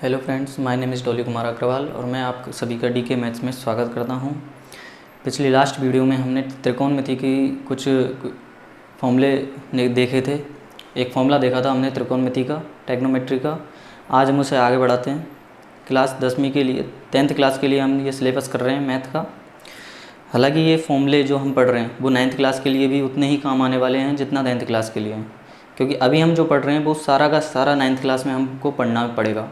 Hello friends, my name is Dolly Kumar Agrawal और मैं आप सभी का डीके मैथ्स में स्वागत करता हूं। पिछली लास्ट वीडियो में हमने त्रिकोणमिति की कुछ फॉर्मूले देखे थे। एक फॉर्मूला देखा था हमने त्रिकोणमिति का, ट्रिग्नोमेट्री का। आज हम उसे आगे बढ़ाते हैं। क्लास 10वीं के लिए, 10th क्लास के लिए हम ये सिलेबस कर रहे हैं मैथ का। हालांकि ये फॉर्मूले जो हम पढ़ रहे हैं वो 9th क्लास के लिए भी उतने ही काम आने वाले हैं जितना 10th क्लास के लिए हैं, क्योंकि अभी हम जो पढ़ रहे हैं वो सारा का सारा 9th क्लास में हमको पढ़ना पड़ेगा।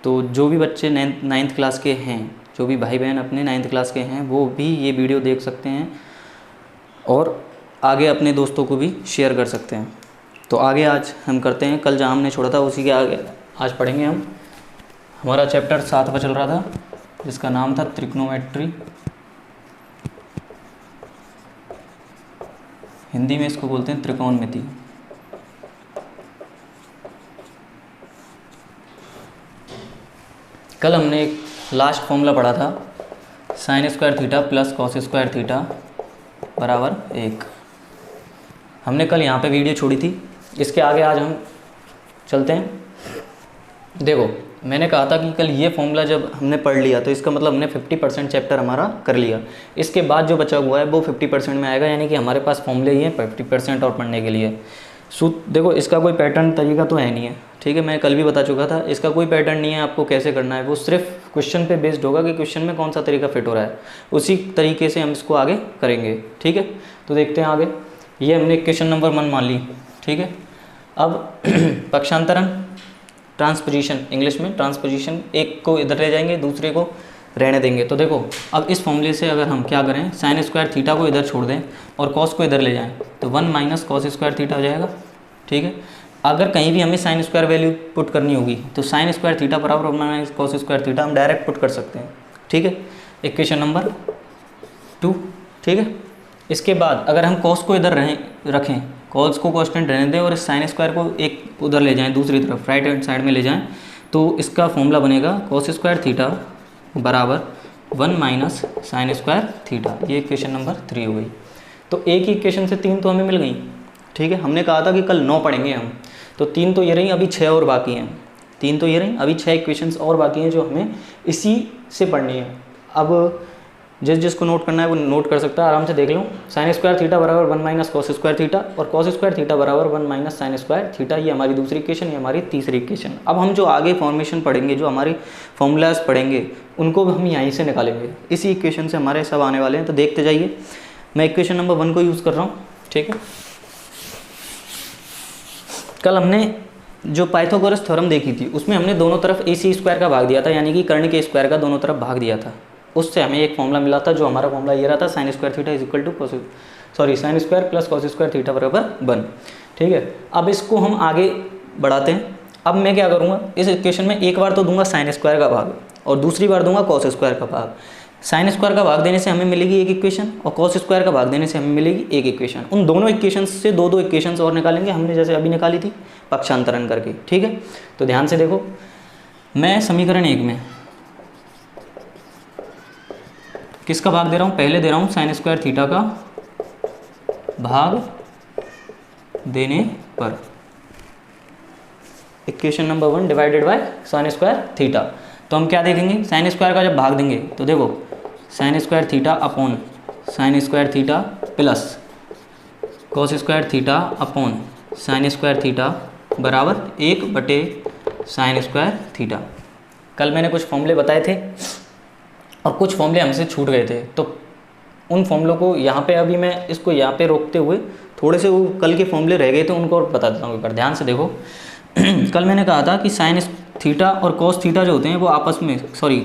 तो जो भी बच्चे 9th क्लास के हैं, जो भी भाई बहन अपने 9th क्लास के हैं, वो भी ये वीडियो देख सकते हैं और आगे अपने दोस्तों को भी शेयर कर सकते हैं। तो आगे आज हम करते हैं, कल जहाँ हमने छोड़ा था उसी के आगे आज पढ़ेंगे हम। हमारा चैप्टर 7 चल रहा था जिसका नाम था त्रिकोणमिति। हिंदी में इसको बोलते हैं त्रिकोणमिति। कल हमने एक लास्ट फॉर्मूला पढ़ा था, sine square theta plus cos square theta बराबर 1। हमने कल यहाँ पे वीडियो छोड़ी थी। इसके आगे आज हम चलते हैं। देखो, मैंने कहा था कि कल ये फॉर्मूला जब हमने पढ़ लिया तो इसका मतलब हमने 50% चैप्टर हमारा कर लिया। इसके बाद जो बचा हुआ है वो 50% में आएगा, यानी कि हमारे पास फॉर्मूले ही हैं 50% और पढ़ने के लिए। देखो, इसका कोई पैटर्न तरीका तो है नहीं है, ठीक है। मैं कल भी बता चुका था, इसका कोई पैटर्न नहीं है आपको कैसे करना है। वो सिर्फ क्वेश्चन पे बेस्ड होगा कि क्वेश्चन में कौन सा तरीका फिट हो रहा है, उसी तरीके से हम इसको आगे करेंगे, ठीक है। तो देखते हैं आगे। ये हमने क्वेश्चन नंबर 1 मान ली, ठीक है। अब पक्षांतरण, ट्रांसपोजिशन, इंग्लिश में ट्रांसपोजिशन, एक को इधर ले जाएंगे दूसरे को रहने देंगे। तो देखो, अब इस फॉर्मूले से अगर हम क्या करें, साइन स्क्वायर थीटा को इधर छोड़ दें और कॉस को इधर ले जाएं तो 1 माइनस कॉस स्क्वायर थीटा हो जाएगा, ठीक है। अगर कहीं भी हमें साइन स्क्वायर वैल्यू पुट करनी होगी तो साइन स्क्वायर थीटा बराबर 1 माइनस कॉस स्क्वायर थीटा हम डायरेक्ट पुट कर सकते हैं, ठीक है। इक्वेशन नंबर 2, ठीक है। इसके बाद अगर हम कॉस को इधर रखें, कॉस को कांस्टेंट रहने दें और इस साइन स्क्वायर को एक उधर ले जाएं, दूसरी तरफ राइट हैंड साइड में ले जाएं, तो इसका फॉर्मूला बनेगा कॉस स्क्वायर थीटा बराबर 1 माइनस साइन स्क्वायर थीटा। ये इक्वेशन नंबर 3 हो गई। तो एक ही इक्वेशन से 3 तो हमें मिल गई, ठीक है। हमने कहा था कि कल 9 पढ़ेंगे हम, तो 3 तो ये रही, अभी 6 और बाकी हैं। 3 तो ये रही, अभी 6 इक्वेशंस और बाकी हैं जो हमें इसी से पढ़नी है। अब जिसको नोट करना है वो नोट कर सकता है, आराम से देख लो। साइन स्क्वायर थीटा बराबर 1 माइनस कॉस स्क्वायर थीटा और कॉस स्क्वायर थीटा बराबर 1 माइनस साइन स्क्वायर थीटा। ये हमारी दूसरी इक्वेशन, ये हमारी तीसरी इक्वेशन। अब हम जो आगे फॉर्मेशन पढ़ेंगे, जो हमारी फॉर्मूलाज पढ़ेंगे, उनको भी हम यहीं से निकालेंगे। इसी इक्वेशन से हमारे सब आने वाले हैं, तो देखते जाइए। मैं इक्वेशन नंबर 1 को यूज़ कर रहा हूँ, ठीक है। कल हमने जो पाइथागोरस थ्योरम देखी थी उसमें हमने दोनों तरफ AC स्क्वायर का भाग दिया था, यानी कि कर्ण के स्क्वायर का दोनों तरफ भाग दिया था। उससे हमें एक फॉर्मूला मिला था, जो हमारा फॉर्मूला ये रहा था, sine square theta is equal to sine square plus cos square theta बराबर 1, ठीक है। अब इसको हम आगे बढ़ाते हैं। अब मैं क्या करूँगा, इस इक्वेशन में एक बार तो दूंगा साइन स्क्वायर का भाग और दूसरी बार दूंगा कॉस स्क्वायर का भाग। साइन स्क्वायर का भाग देने से हमें मिलेगी एक इक्वेशन और कॉस स्क्वायर का भाग देने से हमें मिलेगी एक इक्वेशन। उन दोनों इक्वेशन से दो इक्वेशन और निकालेंगे हमने, जैसे अभी निकाली थी पक्षांतरण करके, ठीक है। तो ध्यान से देखो, मैं समीकरण 1 में किसका भाग दे रहा हूँ, पहले दे रहा हूँ साइन स्क्वायर थीटा का भाग देने पर equation number 1 divided by sine square theta. तो हम क्या देखेंगे, साइन स्क्वायर का जब भाग देंगे तो देखो sign square theta upon sine square theta plus cos square theta upon sine square theta बराबर 1/साइन स्क्वायर थीटा। कल मैंने कुछ फॉर्मूले बताए थे और कुछ फॉर्मूले हमसे छूट गए थे, तो उन फॉर्मूलों को यहाँ पे अभी मैं इसको यहाँ पे रोकते हुए थोड़े से वो कल के फॉर्मूले रह गए थे उनको और बता देता हूँ एक बार। ध्यान से देखो, कल मैंने कहा था कि साइन थीटा और कॉस थीटा जो होते हैं वो आपस में,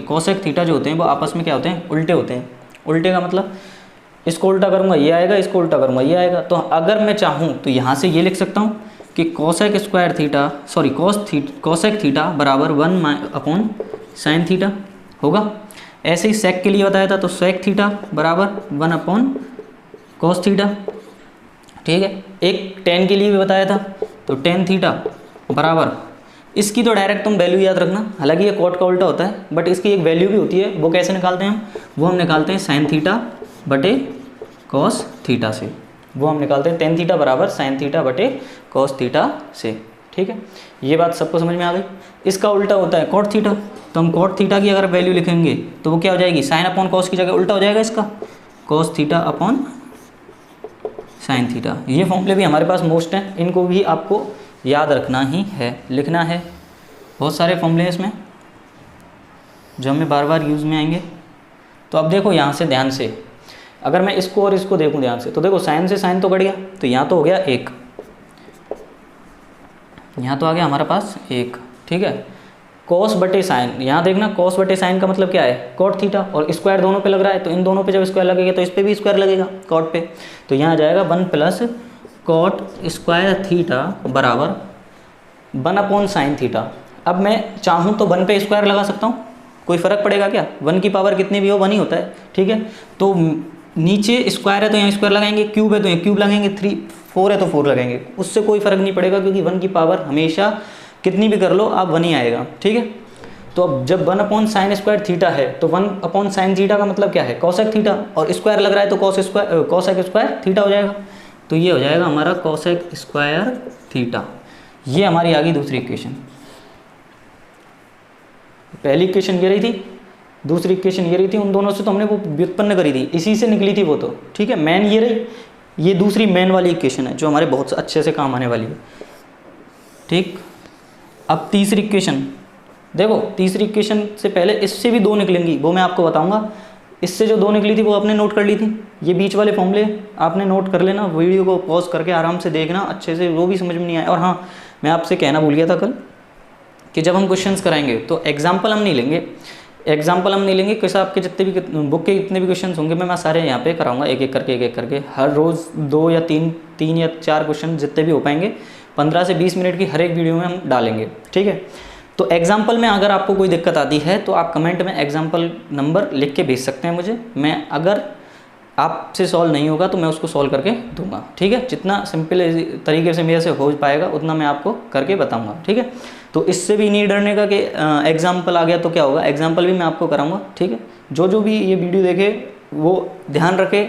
कॉसेक थीटा जो होते हैं वो आपस में क्या होते हैं, उल्टे होते हैं। उल्टे का मतलब इसको उल्टा करूँगा ये आएगा, इसको उल्टा करूँगा ये आएगा। तो अगर मैं चाहूँ तो यहाँ से ये लिख सकता हूँ कि कॉसेक थीटा बराबर 1 साइन थीटा होगा। ऐसे ही सेक के लिए बताया था, तो सेक थीटा बराबर 1 कॉस थीटा, ठीक है। एक टेन के लिए भी बताया था, तो टेन थीटा बराबर, इसकी तो डायरेक्ट तुम वैल्यू याद रखना, हालांकि ये कॉट का उल्टा होता है, बट इसकी एक वैल्यू भी होती है। वो कैसे निकालते हैं वो हम निकालते हैं साइन थीटा बटे कॉस थीटा से। वो हम निकालते हैं टेन थीटा बराबर साइन थीटा बटे कॉस थीटा से, ठीक है, ये बात सबको समझ में आ गई। इसका उल्टा होता है कॉट थीटा, तो हम कॉट थीटा की अगर वैल्यू लिखेंगे तो वो क्या हो जाएगी, साइन अपॉन कॉस की जगह उल्टा हो जाएगा इसका, cos theta upon sine theta. ये फॉर्मूले भी हमारे पास मोस्ट हैं, इनको भी आपको याद रखना ही है, लिखना है। बहुत सारे फॉर्मूले हैं इसमें जो हमें बार बार यूज़ में आएंगे। तो अब देखो यहाँ से ध्यान से, अगर मैं इसको और इसको देखूँ ध्यान से, तो देखो साइन से साइन तो कट गया, तो यहाँ तो हो गया 1, यहाँ तो आ गया हमारे पास 1, ठीक है। कॉस बटे साइन, यहाँ देखना कॉस बटे साइन का मतलब क्या है, कॉट थीटा, और स्क्वायर दोनों पे लग रहा है, तो इन दोनों पे जब स्क्वायर लगेगा तो इस पे भी स्क्वायर लगेगा कॉट पे, तो यहाँ आ जाएगा 1 प्लस कॉट स्क्वायर थीटा बराबर 1 अपॉन साइन थीटा। अब मैं चाहूँ तो 1 पे स्क्वायर लगा सकता हूँ, कोई फ़र्क पड़ेगा क्या, 1 की पावर कितनी भी हो 1 ही होता है, ठीक है। तो नीचे स्क्वायर है तो यहाँ स्क्वायर लगाएंगे, क्यूब है तो यहाँ क्यूब लगाएंगे, 4 है तो 4 लगाएंगे, उससे कोई फ़र्क नहीं पड़ेगा, क्योंकि 1 की पावर हमेशा कितनी भी कर लो आप 1 ही आएगा, ठीक है। तो अब जब 1 अपॉन साइन स्क्वायर थीटा है तो 1 अपॉन साइन थीटा का मतलब क्या है, कॉसेक थीटा, और स्क्वायर लग रहा है तो कॉसेक स्क्वायर थीटा हो जाएगा, तो ये हो जाएगा हमारा कॉसेक स्क्वायर थीटा। ये हमारी आ गई दूसरी इक्वेशन। पहली इक्वेशन ये रही थी, दूसरी इक्वेशन ये रही थी, उन दोनों से तो हमने वो व्युत्पन्न करी थी, इसी से निकली थी वो तो, ठीक है। मेन ये रही, ये दूसरी मेन वाली इक्वेशन है जो हमारे बहुत अच्छे से काम आने वाली है, ठीक। अब तीसरी इक्वेशन देखो, तीसरी इक्वेशन से पहले इससे भी 2 निकलेंगी, वो मैं आपको बताऊंगा। इससे जो 2 निकली थी वो आपने नोट कर ली थी, ये बीच वाले फॉर्मूले आपने नोट कर लेना, वीडियो को पॉज करके आराम से देखना अच्छे से, वो भी समझ में नहीं आया। और हाँ, मैं आपसे कहना भूल गया था कल कि जब हम क्वेश्चंस कराएंगे तो एग्जाम्पल हम नहीं लेंगे, कैसे आपके जितने भी बुक के जितने भी क्वेश्चन होंगे मैं सारे यहाँ पे कराऊंगा, एक एक करके हर रोज़ 2 या 3 या 4 क्वेश्चन जितने भी हो पाएंगे 15 से 20 मिनट की हर एक वीडियो में हम डालेंगे, ठीक है। तो एग्जाम्पल में अगर आपको कोई दिक्कत आती है तो आप कमेंट में एग्जाम्पल नंबर लिख के भेज सकते हैं मुझे, मैं अगर आपसे सॉल्व नहीं होगा तो मैं उसको सॉल्व करके दूंगा, ठीक है। जितना सिंपल तरीके से मेरे से हो पाएगा उतना मैं आपको करके बताऊंगा, ठीक है। तो इससे भी नहीं डरने का कि एग्जाम्पल आ गया तो क्या होगा, एग्जाम्पल भी मैं आपको कराऊंगा, ठीक है। जो भी ये वीडियो देखे वो ध्यान रखे,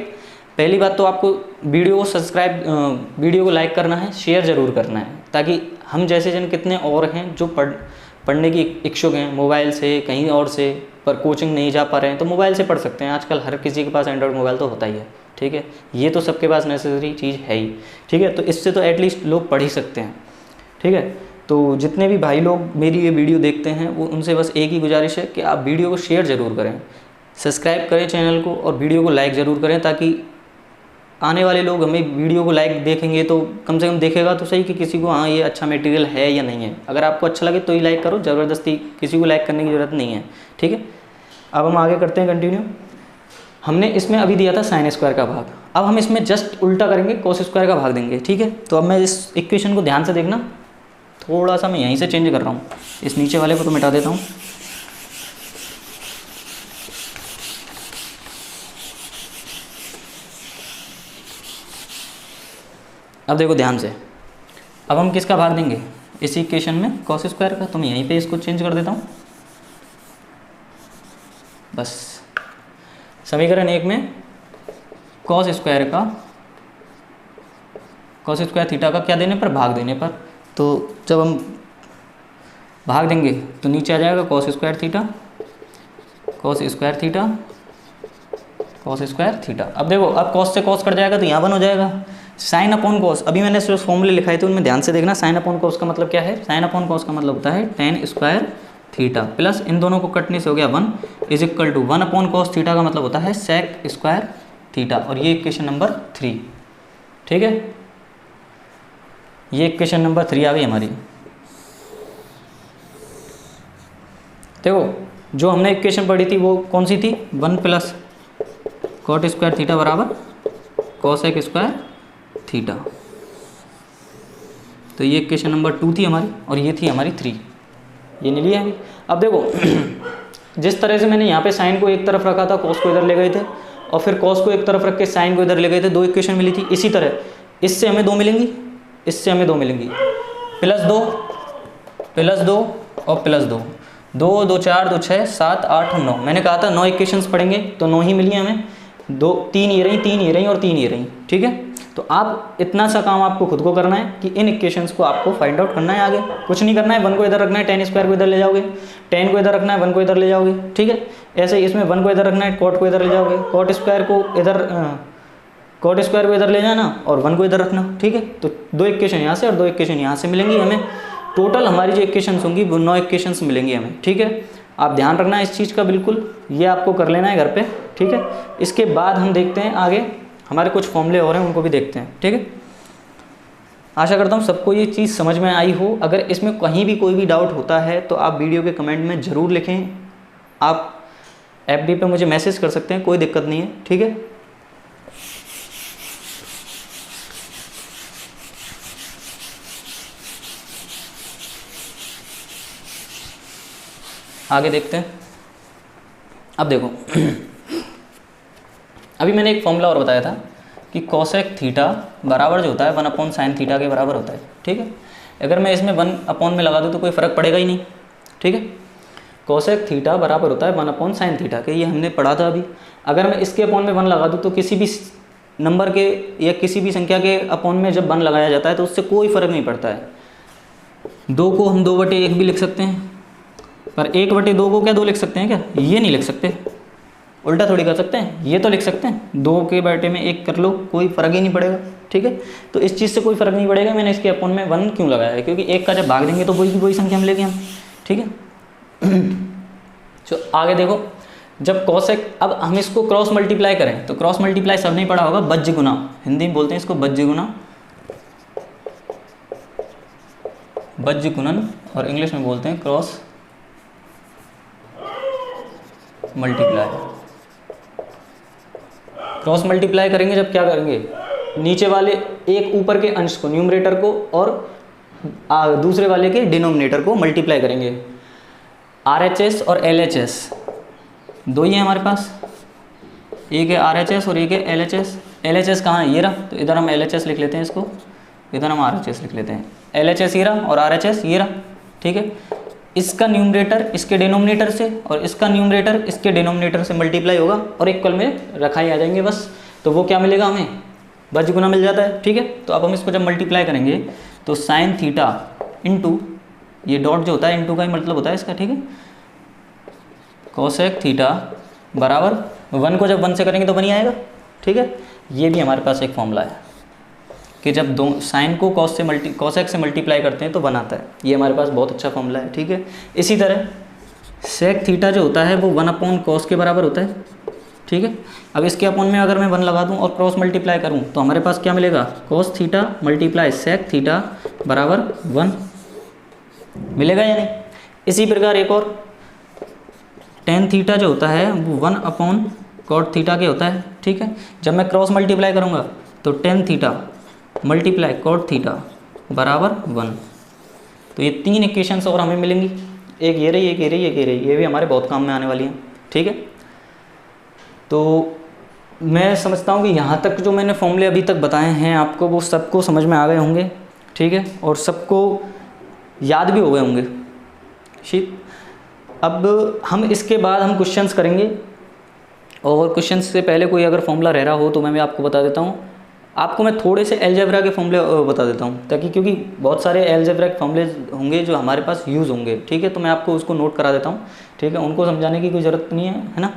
पहली बात तो आपको वीडियो को सब्सक्राइब, वीडियो को लाइक करना है, शेयर ज़रूर करना है, ताकि हम जैसे जन कितने और हैं जो पढ़ने की इच्छुक हैं, मोबाइल से कहीं और से, पर कोचिंग नहीं जा पा रहे हैं तो मोबाइल से पढ़ सकते हैं। आजकल हर किसी के पास एंड्रॉयड मोबाइल तो होता ही है, ठीक है, ये तो सबके पास नेसेसरी चीज़ है ही, ठीक है। तो इससे तो एटलीस्ट लोग पढ़ ही सकते हैं, ठीक है। तो जितने भी भाई लोग मेरी ये वीडियो देखते हैं वो उनसे बस एक ही गुजारिश है कि आप वीडियो को शेयर ज़रूर करें, सब्सक्राइब करें चैनल को, और वीडियो को लाइक ज़रूर करें, ताकि आने वाले लोग हमें वीडियो को लाइक देखेंगे तो कम से कम देखेगा तो सही कि किसी को हाँ ये अच्छा मटेरियल है या नहीं है। अगर आपको अच्छा लगे तो ही लाइक करो, ज़बरदस्ती किसी को लाइक करने की ज़रूरत नहीं है, ठीक है। अब हम आगे करते हैं कंटिन्यू। हमने इसमें अभी दिया था साइन स्क्वायर का भाग, अब हम इसमें जस्ट उल्टा करेंगे, कॉस स्क्वायर का भाग देंगे, ठीक है। तो अब मैं इस इक्वेशन को ध्यान से देखना, थोड़ा सा मैं यहीं से चेंज कर रहा हूँ, इस नीचे वाले को तो मिटा देता हूँ। अब देखो ध्यान से, अब हम किसका भाग देंगे, इसी इक्वेशन में कॉस स्क्वायर का, तो मैं यहीं पे इसको चेंज कर देता हूँ बस। समीकरण 1 में कॉस स्क्वायर थीटा का क्या देने पर, भाग देने पर, तो जब हम भाग देंगे तो नीचे आ जाएगा कॉस स्क्वायर थीटा। अब देखो, अब कॉस से कॉस कट जाएगा तो यहाँ 1 हो जाएगा, साइन अपॉन कॉस, अभी मैंने जो फॉर्मूले लिखाए थे उनमें ध्यान से देखना। साइन अपॉन कॉस का मतलब क्या है, साइन अपॉन कॉस का मतलब होता है tan स्क्वायर थीटा, प्लस इन दोनों को कटने से हो गया 1 is equal to 1 upon cos theta का मतलब होता है सेक स्क्वायर थीटा, और ये इक्वेशन नंबर 3, ठीक है। ये इक्वेशन नंबर 3 आ गई हमारी। देखो जो हमने इक्वेशन पढ़ी थी वो कौन सी थी, 1 प्लस कॉट स्क्वायर थीटा बराबर कॉसेक स्क्वायर थीटा, तो ये इक्वेशन नंबर 2 थी हमारी, और ये थी हमारी 3, ये नहीं लिया है। अब देखो जिस तरह से मैंने यहाँ पे साइन को एक तरफ रखा था, कॉस को इधर ले गए थे, और फिर कॉस को एक तरफ रख के साइन को इधर ले गए थे, 2 इक्वेशन मिली थी। इसी तरह इससे हमें 2 मिलेंगी, इससे हमें 2 मिलेंगी, +2 और +2, 2 2 4 2 6 7 8 9, मैंने कहा था 9 इक्वेशंस पढ़ेंगे तो 9 ही मिली हमें, 2 3 ये रही और 3 ये रही, ठीक है। तो आप इतना सा काम आपको खुद को करना है कि इन इक्वेशंस को आपको फाइंड आउट करना है, आगे कुछ नहीं करना है। 1 को इधर रखना है, tan स्क्वायर को इधर ले जाओगे, tan को इधर रखना है, 1 को इधर ले जाओगे, ठीक है। ऐसे इसमें 1 को इधर रखना है, cot को इधर ले जाओगे, cot स्क्वायर को इधर ले जाना और 1 को इधर रखना, ठीक है। तो 2 इक्वेशन यहाँ से और 2 इक्वेशन यहाँ से मिलेंगी हमें। टोटल हमारी जो इक्वेशंस होंगी वो 9 इक्वेशंस मिलेंगी हमें, ठीक है। आप ध्यान रखना है इस चीज़ का, बिल्कुल ये आपको कर लेना है घर पे, ठीक है। इसके बाद हम देखते हैं आगे हमारे कुछ फॉर्मूले और हैं, उनको भी देखते हैं, ठीक है। आशा करता हूँ सबको ये चीज़ समझ में आई हो। अगर इसमें कहीं भी कोई भी डाउट होता है तो आप वीडियो के कमेंट में ज़रूर लिखें। आप FB पे मुझे मैसेज कर सकते हैं, कोई दिक्कत नहीं है, ठीक है। आगे देखते हैं। अब देखो अभी मैंने एक फॉर्मूला और बताया था कि कोसेक थीटा बराबर जो होता है 1/sin थीटा के बराबर होता है, ठीक है। अगर मैं इसमें 1 में लगा दूँ तो कोई फ़र्क पड़ेगा ही नहीं, ठीक है। कोसेक थीटा बराबर होता है 1/sin थीटा के, ये हमने पढ़ा था अभी। अगर मैं इसके अपॉन में 1 लगा दूँ तो किसी भी नंबर के या किसी भी संख्या के अपॉन में जब 1 लगाया जाता है तो उससे कोई फ़र्क नहीं पड़ता है। 2 को हम 2/1 भी लिख सकते हैं, पर 1/2 को क्या 2 लिख सकते हैं क्या? ये नहीं लिख सकते। उल्टा थोड़ी कर सकते हैं, ये तो लिख सकते हैं। 2 के बटे में 1 कर लो, कोई फ़र्क ही नहीं पड़ेगा, ठीक है। तो इस चीज़ से कोई फ़र्क नहीं पड़ेगा। मैंने इसके अपॉन में 1 क्यों लगाया है? क्योंकि 1 का जब भाग देंगे तो वही की वही संख्या मिलेगी हम, ठीक है। तो आगे देखो, जब कोसेक, अब हम इसको क्रॉस मल्टीप्लाई करें तो क्रॉस मल्टीप्लाई सब नहीं पढ़ा होगा, बज्य गुना, हिंदी में बोलते हैं इसको बज्य गुना, बज्य गुणन, और इंग्लिश में बोलते हैं क्रॉस मल्टीप्लाई। क्रॉस मल्टीप्लाई करेंगे जब क्या करेंगे, नीचे वाले एक ऊपर के अंश को, न्यूमरेटर को, और दूसरे वाले के डिनोमिनेटर को मल्टीप्लाई करेंगे। RHS और LHS दो ही हैं हमारे पास, एक है RHS और एक है LHS। LHS कहाँ है? ये रहा, तो इधर हम LHS लिख लेते हैं इसको, इधर हम RHS लिख लेते हैं। LHS ये रहा और RHS ये रहा, ठीक है। इसका न्यूमरेटर इसके डिनोमिनेटर से और इसका न्यूमरेटर इसके डिनोमिनेटर से मल्टीप्लाई होगा और इक्वल में रखाई आ जाएंगे बस। तो वो क्या मिलेगा हमें? बज्य गुना मिल जाता है, ठीक है। तो अब हम इसको जब मल्टीप्लाई करेंगे तो साइन थीटा इंटू, ये डॉट जो होता है इंटू का ही मतलब होता है इसका, ठीक है, कोसेक थीटा बराबर 1 को जब 1 से करेंगे तो 1 ही आएगा, ठीक है। ये भी हमारे पास एक फॉर्मूला है कि जब दो साइन को कोसेक से मल्टीप्लाई करते हैं तो 1 आता है। ये हमारे पास बहुत अच्छा फॉर्मूला है, ठीक है। इसी तरह सेक थीटा जो होता है वो 1/cos के बराबर होता है, ठीक है। अब इसके अपॉन में अगर मैं 1 लगा दूं और क्रॉस मल्टीप्लाई करूं तो हमारे पास क्या मिलेगा? cos theta multiply sec theta बराबर 1 मिलेगा या नहीं। इसी प्रकार एक और tan थीटा जो होता है वो 1/cot थीटा के होता है, ठीक है। जब मैं क्रॉस मल्टीप्लाई करूँगा तो tan theta multiply cot theta बराबर 1। तो ये 3 इक्वेशंस और हमें मिलेंगी, एक ये रही, एक ये रही, एक ये रही। ये भी हमारे बहुत काम में आने वाली हैं, ठीक है। तो मैं समझता हूँ कि यहाँ तक जो मैंने फॉर्मूले अभी तक बताए हैं आपको वो सबको समझ में आ गए होंगे, ठीक है, और सबको याद भी हो गए होंगे, ठीक। अब हम इसके बाद हम क्वेश्चंस करेंगे, और क्वेश्चंस से पहले कोई अगर फॉर्मूला रह रहा हो तो मैं भी आपको बता देता हूँ। आपको मैं थोड़े से अलजेब्रा के फॉर्मूले बता देता हूँ, ताकि क्योंकि बहुत सारे अलजेब्रा के फॉर्मूले होंगे जो हमारे पास यूज़ होंगे, ठीक है। तो मैं आपको उसको नोट करा देता हूँ, ठीक है। उनको समझाने की कोई ज़रूरत नहीं है ना,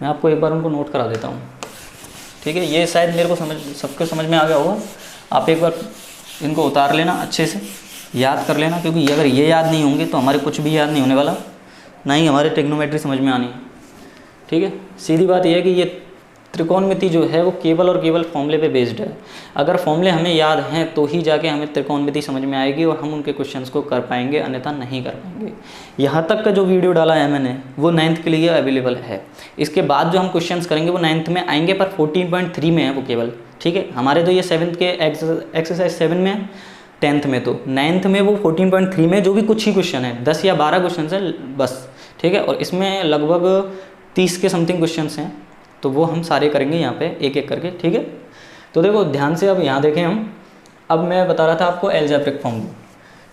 मैं आपको एक बार उनको नोट करा देता हूँ, ठीक है। ये शायद मेरे को सबको समझ में आ गया होगा। आप एक बार इनको उतार लेना, अच्छे से याद कर लेना, क्योंकि अगर ये याद नहीं होंगे तो हमारे कुछ भी याद नहीं होने वाला, ना ही हमारे ट्रिग्नोमेट्री समझ में आनी है, ठीक है। सीधी बात यह है कि ये त्रिकोणमिति जो है वो केवल और केवल फॉर्मूले पे बेस्ड है। अगर फॉर्मूले हमें याद हैं तो ही जाके हमें त्रिकोणमिति समझ में आएगी और हम उनके क्वेश्चंस को कर पाएंगे, अन्यथा नहीं कर पाएंगे। यहाँ तक का जो वीडियो डाला है मैंने वो 9th के लिए अवेलेबल है। इसके बाद जो हम क्वेश्चंस करेंगे वो 9th में आएंगे, पर 14.3 में है वो केवल, ठीक है। हमारे तो ये 7th के एक्सरसाइज 7 में है, 10th में तो 9th में वो 14.3 में जो भी कुछ ही क्वेश्चन है, 10 या 12 क्वेश्चन है बस, ठीक है। और इसमें लगभग 30 के समथिंग क्वेश्चन हैं, तो वो हम सारे करेंगे यहाँ पे एक एक करके, ठीक है। तो देखो ध्यान से, अब यहाँ देखें हम, अब मैं बता रहा था आपको अलजेब्रिक फॉर्मूले,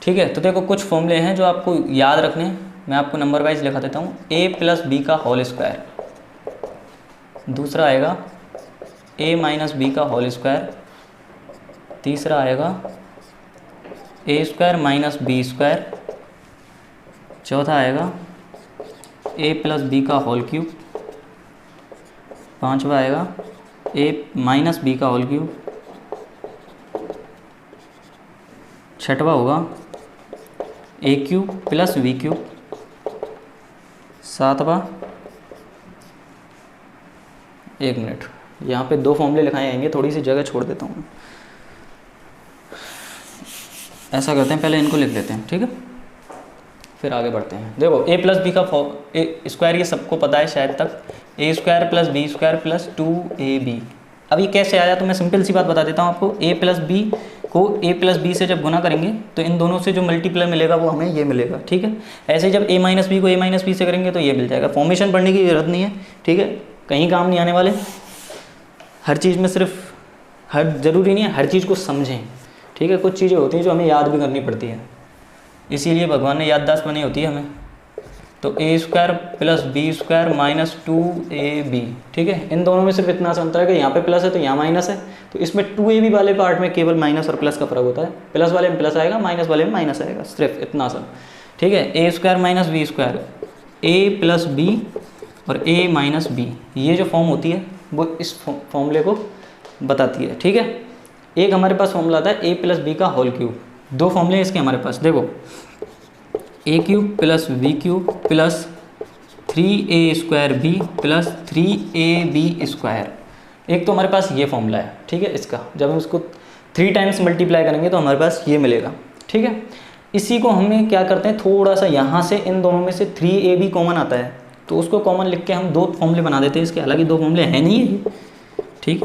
ठीक है। तो देखो कुछ फॉर्मूले हैं जो आपको याद रखने हैं, मैं आपको नंबर वाइज लिखा देता हूँ। a + b का होल स्क्वायर, दूसरा आएगा ए माइनस बी का होल स्क्वायर, तीसरा आएगा ए स्क्वायर माइनस बी स्क्वायर, चौथा आएगा ए प्लस बी का होल क्यूब, पांचवा आएगा ए माइनस बी का होल क्यूब, छठवा होगा ए क्यूब प्लस वी क्यूब, सातवां, एक मिनट यहाँ पे दो फॉर्मूले लिखाए आएंगे, थोड़ी सी जगह छोड़ देता हूँ। ऐसा करते हैं, पहले इनको लिख लेते हैं, ठीक है, फिर आगे बढ़ते हैं। देखो ए प्लस बी का ए स्क्वायर ये सबको पता है शायद तक, a square plus b square plus 2ab। अब ये कैसे आया तो मैं सिंपल सी बात बता देता हूँ आपको। ए प्लस बी को ए प्लस बी से जब गुना करेंगे तो इन दोनों से जो मल्टीप्लाई मिलेगा वो हमें ये मिलेगा, ठीक है। ऐसे ही जब ए माइनस बी को ए माइनस बी से करेंगे तो ये मिल जाएगा। फॉर्मेशन पढ़ने की जरूरत नहीं है, ठीक है, कहीं काम नहीं आने वाले। हर चीज़ में सिर्फ ज़रूरी नहीं है हर चीज़ को समझें, ठीक है। कुछ चीज़ें होती हैं जो हमें याद भी करनी पड़ती है, इसीलिए भगवान ने याददाश्त बनाई होती है हमें। तो a square plus b square minus 2ab, ठीक है। इन दोनों में सिर्फ इतना सा अंतर है कि यहाँ पे प्लस है तो यहाँ माइनस है, तो इसमें 2ab वाले पार्ट में केवल माइनस और प्लस का फर्क होता है। प्लस वाले में प्लस आएगा, माइनस वाले में माइनस आएगा, सिर्फ इतना सा, ठीक है। A square minus B square, A plus B और ए माइनस बी, ये जो फॉर्म होती है वो इस फॉर्मूले को बताती है, ठीक है। एक हमारे पास फॉर्मूला आता है ए प्लस बी का होल क्यूब, दो फॉर्मूले इसके हमारे पास। देखो a cube plus b cube plus 3a square b plus 3ab square, एक तो हमारे पास ये फॉर्मूला है, ठीक है। इसका जब हम उसको 3 टाइम्स मल्टीप्लाई करेंगे तो हमारे पास ये मिलेगा, ठीक है। इसी को हमें क्या करते हैं, थोड़ा सा यहाँ से इन दोनों में से 3ab कॉमन आता है तो उसको कॉमन लिख के हम दो फॉर्मूले बना देते हैं इसके। हालांकि दो फॉर्मूले हैं नहीं है, ठीक।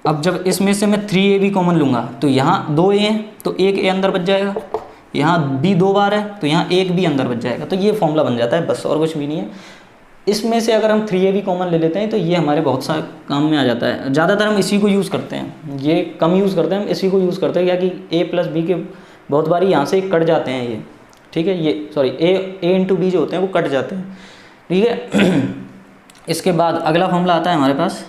अब जब इसमें से मैं 3ab कॉमन लूँगा तो यहाँ 2a हैं तो एक a अंदर बच जाएगा, यहाँ b 2 बार है तो यहाँ एक b अंदर बच जाएगा, तो ये फॉर्मूला बन जाता है, बस और कुछ भी नहीं है। इसमें से अगर हम 3ab कॉमन ले लेते हैं तो ये हमारे बहुत सारे काम में आ जाता है। ज़्यादातर हम इसी को यूज़ करते हैं, ये कम यूज़ करते हैं, हम इसी को यूज़ करते हैं क्या कि a प्लस बी के बहुत बारी यहाँ से कट जाते हैं ये, ठीक है। ये सॉरी a इंटू बी जो होते हैं वो कट जाते हैं, ठीक है। इसके बाद अगला फॉर्मूला आता है हमारे पास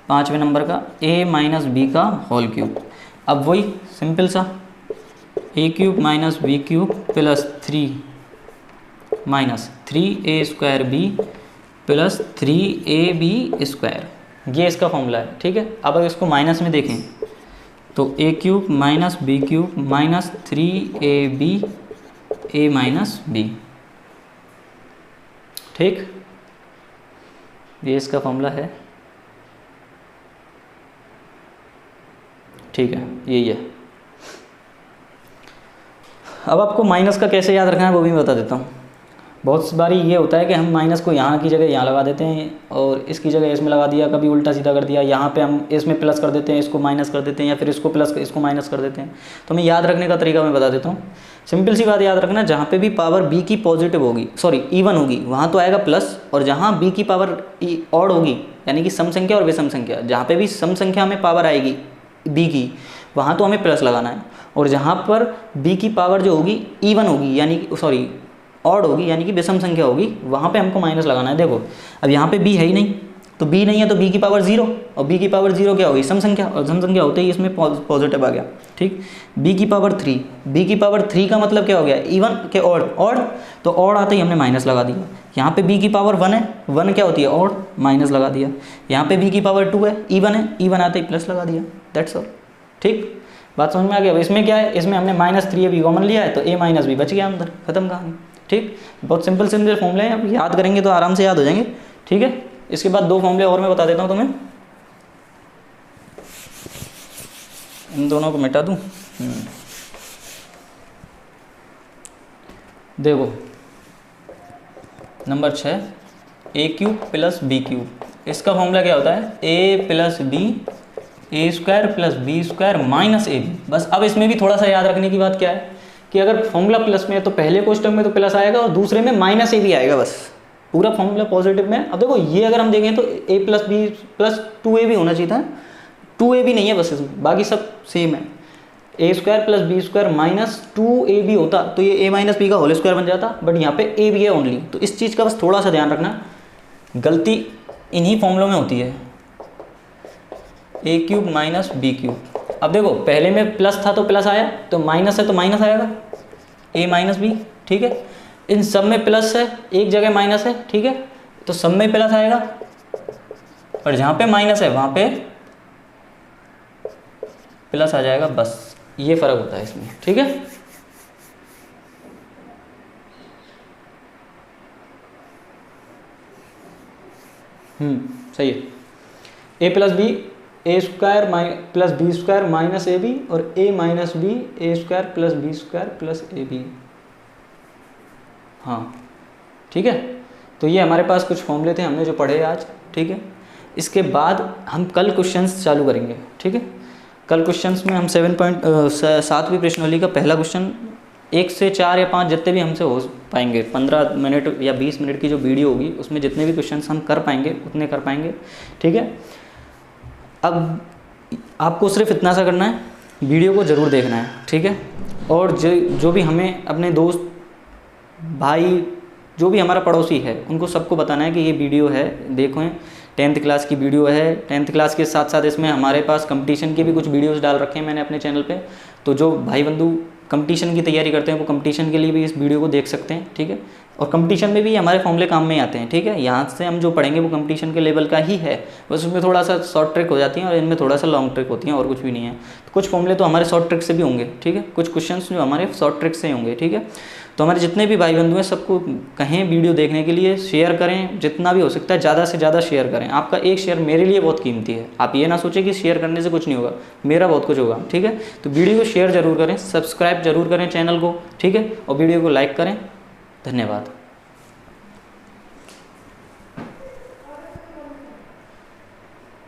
5वें नंबर का, a माइनस बी का होल क्यूब। अब वही सिंपल सा a cube minus b cube plus 3 minus 3a square b plus 3ab square, ये इसका फॉर्मूला है, ठीक है। अब अगर इसको माइनस में देखें तो a cube minus b cube minus 3ab a minus b, ठीक, ये इसका फॉर्मूला है, ठीक है, यही है। अब आपको माइनस का कैसे याद रखना है वो भी बता देता हूँ। बहुत बारी ये होता है कि हम माइनस को यहाँ की जगह यहाँ लगा देते हैं और इसकी जगह इसमें लगा दिया, कभी उल्टा सीधा कर दिया, यहाँ पे हम इसमें प्लस कर देते हैं, इसको माइनस कर देते हैं, या फिर इसको प्लस इसको माइनस कर देते हैं। तो मैं याद रखने का तरीका मैं बता देता हूँ। सिंपल सी बात याद रखना, जहाँ पे भी पावर b की पॉजिटिव होगी, सॉरी इवन होगी, वहाँ तो आएगा प्लस, और जहाँ b की पावर ऑड होगी यानी कि सम संख्या और विषम संख्या, जहाँ पे भी सम संख्या में पावर आएगी b की वहाँ तो हमें प्लस लगाना है, और जहाँ पर b की पावर जो होगी इवन होगी यानी कि सॉरी ऑड होगी यानी कि विषम संख्या होगी, वहाँ पे हमको माइनस लगाना है। देखो अब यहाँ पे b है ही नहीं, तो b नहीं है तो b की पावर 0, और b की पावर 0 क्या होगी, सम संख्या, और सम संख्या होते ही इसमें पॉजिटिव आ गया, ठीक। b की पावर 3, b की पावर 3 का मतलब क्या हो गया, इवन के ऑड, ऑड तो ऑड आते ही हमने माइनस लगा दिया। यहाँ पे b की पावर 1 है, 1 क्या होती है ऑड, माइनस लगा दिया। यहाँ पे b की पावर 2 है, इवन है, इवन आते ही प्लस लगा दिया, दैट्स ऑल, ठीक। बात समझ में आ गया। इसमें क्या है, इसमें हमने माइनस 3ab कॉमन लिया है तो a माइनस बी बच गया अंदर, खत्म कहानी, ठीक। बहुत सिंपल सिंपल फॉर्मूले हैं, अब याद करेंगे तो आराम से याद हो जाएंगे, ठीक है। इसके बाद दो फॉर्मूले और मैं बता देता हूँ तुम्हें, इन दोनों को मिटा दूँ। देखो number 6 a cube plus b cube, इसका फॉर्मूला क्या होता है, a plus b a square plus b square minus a b. बस अब इसमें भी थोड़ा सा याद रखने की बात क्या है कि अगर फॉर्मूला प्लस में है तो पहले क्वेश्चन में तो प्लस आएगा और दूसरे में माइनस ए भी आएगा, बस पूरा फॉर्मूला पॉजिटिव में। अब देखो ये अगर हम देखें तो ए प्लस बी प्लस 2a भी होना चाहिए था, 2a भी नहीं है बस इसमें, बाकी सब सेम है। A square plus b square minus 2ab होता तो ये a माइनस बी का होल स्क्वायर बन जाता, बट यहाँ पे a भी है ओनली, तो इस चीज़ का बस थोड़ा सा ध्यान रखना। गलती इन्हीं फॉर्मूलों में होती है, ए क्यूब माइनस बी क्यूब। अब देखो पहले में प्लस था तो प्लस आया, तो माइनस है तो माइनस आएगा, ए माइनस बी, ठीक है। इन सब में प्लस है, एक जगह माइनस है, ठीक है, तो सब में प्लस आएगा, और जहाँ पे माइनस है वहाँ पे प्लस आ जाएगा, बस ये फ़र्क होता है इसमें, ठीक है। सही है। A plus b a square plus b square minus a b, और a minus b a square plus b square plus a b. हाँ ठीक है, तो ये हमारे पास कुछ फॉर्मूले थे हमने जो पढ़े आज, ठीक है। इसके बाद हम कल क्वेश्चंस चालू करेंगे, ठीक है। कल क्वेश्चंस में हम 7वीं प्रश्नावली का पहला क्वेश्चन 1 से 4 या 5 जितने भी हमसे हो पाएंगे, 15 मिनट या 20 मिनट की जो वीडियो होगी उसमें जितने भी क्वेश्चंस हम कर पाएंगे उतने कर पाएंगे, ठीक है। अब आपको सिर्फ इतना सा करना है, वीडियो को ज़रूर देखना है, ठीक है। और जो भी हमें अपने दोस्त भाई जो भी हमारा पड़ोसी है उनको सबको बताना है कि ये वीडियो है, देखो 10th क्लास की वीडियो है। 10th क्लास के साथ साथ इसमें हमारे पास कंपटीशन के भी कुछ वीडियोस डाल रखे हैं मैंने अपने चैनल पे, तो जो भाई बंधु कंपटीशन की तैयारी करते हैं वो कंपटीशन के लिए भी इस वीडियो को देख सकते हैं, ठीक है। और कंपटीशन में भी हमारे फॉर्मूले काम में ही आते हैं, ठीक है। यहाँ से हम जो पढ़ेंगे वो कंपटीशन के लेवल का ही है, बस उसमें थोड़ा सा शॉर्ट ट्रिक हो जाती हैं और इनमें थोड़ा सा लॉन्ग ट्रिक होती हैं, और कुछ भी नहीं है। तो कुछ फॉर्मूले तो हमारे शॉर्ट ट्रिक से भी होंगे, ठीक है, कुछ क्वेश्चंस जो हमारे शॉर्ट ट्रिक से होंगे, ठीक है। तो हमारे जितने भी भाई बंधु हैं सबको कहें वीडियो देखने के लिए, शेयर करें जितना भी हो सकता है, ज़्यादा से ज़्यादा शेयर करें। आपका एक शेयर मेरे लिए बहुत कीमती है, आप ये ना सोचें कि शेयर करने से कुछ नहीं होगा, मेरा बहुत कुछ होगा, ठीक है। तो वीडियो को शेयर जरूर करें, सब्सक्राइब जरूर करें चैनल को, ठीक है, और वीडियो को लाइक करें। धन्यवाद।